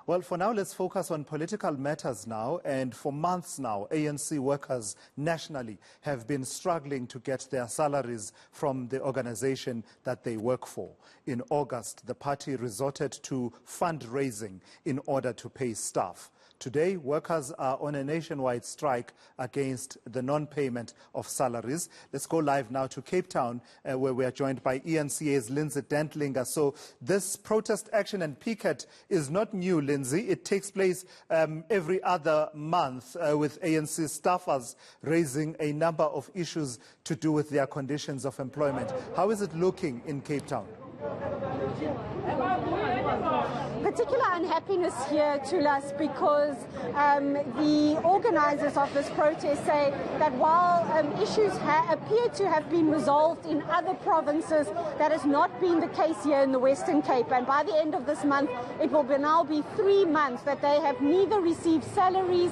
Well, for now, let's focus on political matters now. And for months now, ANC workers nationally have been struggling to get their salaries from the organization that they work for. In August, the party resorted to fundraising in order to pay staff. Today, workers are on a nationwide strike against the non-payment of salaries. Let's go live now to Cape Town, where we are joined by eNCA's Lindsay Dentlinger. So this protest action and picket is not new, Lindsay. It takes place every other month with ANC staffers raising a number of issues to do with their conditions of employment. How is it looking in Cape Town? Particular unhappiness here, Tulas, because the organizers of this protest say that while issues appear to have been resolved in other provinces, that has not been the case here in the Western Cape. And by the end of this month, it will now be 3 months that they have neither received salaries,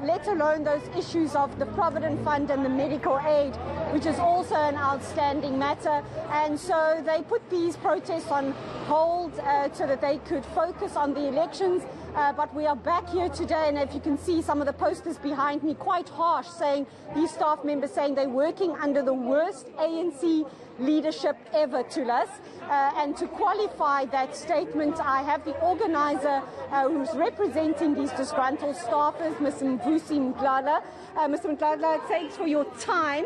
let alone those issues of the Provident Fund and the medical aid, which is also an outstanding matter. And so they put these protests on hold so that they could focus on the elections. But we are back here today, and if you can see some of the posters behind me, quite harsh, saying these staff members saying they're working under the worst ANC leadership ever, Tulas. And to qualify that statement, I have the organizer who's representing these disgruntled staffers, Mr. Mdlala. Mr. Mdlala, thanks for your time.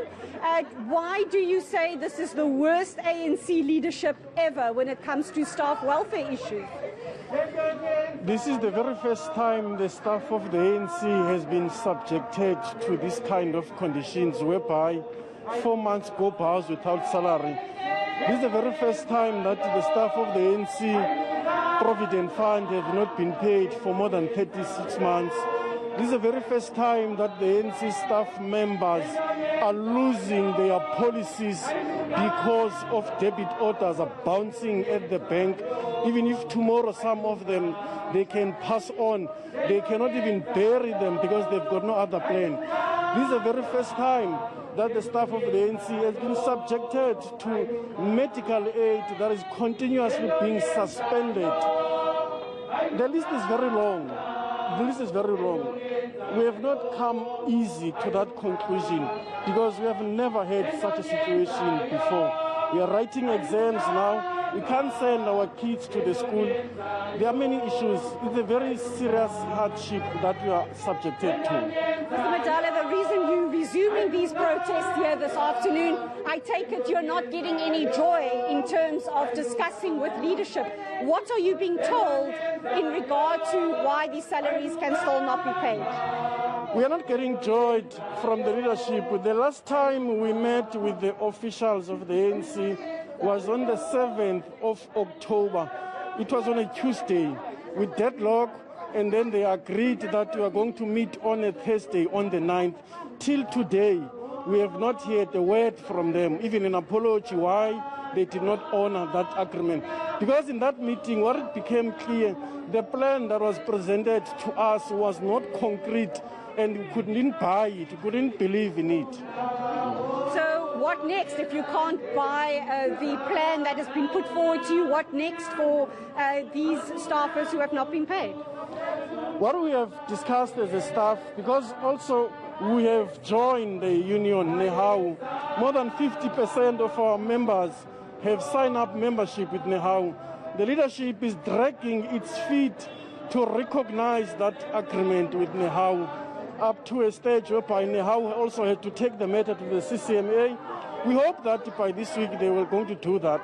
Why do you say this is the worst ANC leadership ever when it comes to staff welfare issues? This is the very first time the staff of the ANC has been subjected to this kind of conditions whereby 4 months go past without salary. This is the very first time that the staff of the ANC Provident Fund have not been paid for more than 36 months. This is the very first time that the ANC staff members are losing their policies because of debit orders are bouncing at the bank. Even if tomorrow some of them they can pass on, they cannot even bury them because they've got no other plan. This is the very first time that the staff of the ANC has been subjected to medical aid that is continuously being suspended. The list is very long. The list is very long. We have not come easy to that conclusion because we have never had such a situation before. We are writing exams now. We can't send our kids to the school. There are many issues. It's a very serious hardship that we are subjected to. Mr. Mdlala, the reason you're resuming these protests here this afternoon, I take it you're not getting any joy in terms of discussing with leadership. What are you being told in regard to why these salaries can still not be paid? We are not getting joy from the leadership. The last time we met with the officials of the ANC was on the 7th of October. It was on a Tuesday with deadlock, and then they agreed that we are going to meet on a Thursday on the 9th. Till today, we have not heard a word from them, even an apology why they did not honor that agreement. Because in that meeting, what it became clear, the plan that was presented to us was not concrete, and we couldn't buy it, we couldn't believe in it. So what next if you can't buy the plan that has been put forward to you? What next for these staffers who have not been paid? What we have discussed as a staff, because also we have joined the union, NEHAU. More than 50% of our members have signed up membership with NEHAU. The leadership is dragging its feet to recognize that agreement with NEHAU, up to a stage whereby NEHAU also had to take the matter to the CCMA. We hope that by this week they were going to do that.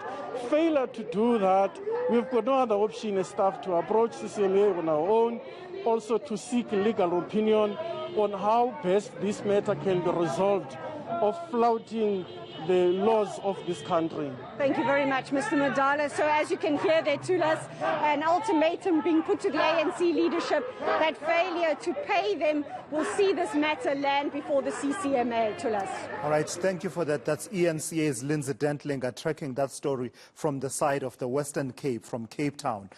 Failure to do that, we've got no other option as staff to approach CCMA on our own, also to seek legal opinion on how best this matter can be resolved of flouting the laws of this country. Thank you very much, Mr. Mdlala. So as you can hear there, Tulas, an ultimatum being put to the ANC leadership that failure to pay them will see this matter land before the CCMA, Tulas. All right, thank you for that. That's eNCA's Lindsay Dentlinger tracking that story from the side of the Western Cape, from Cape Town.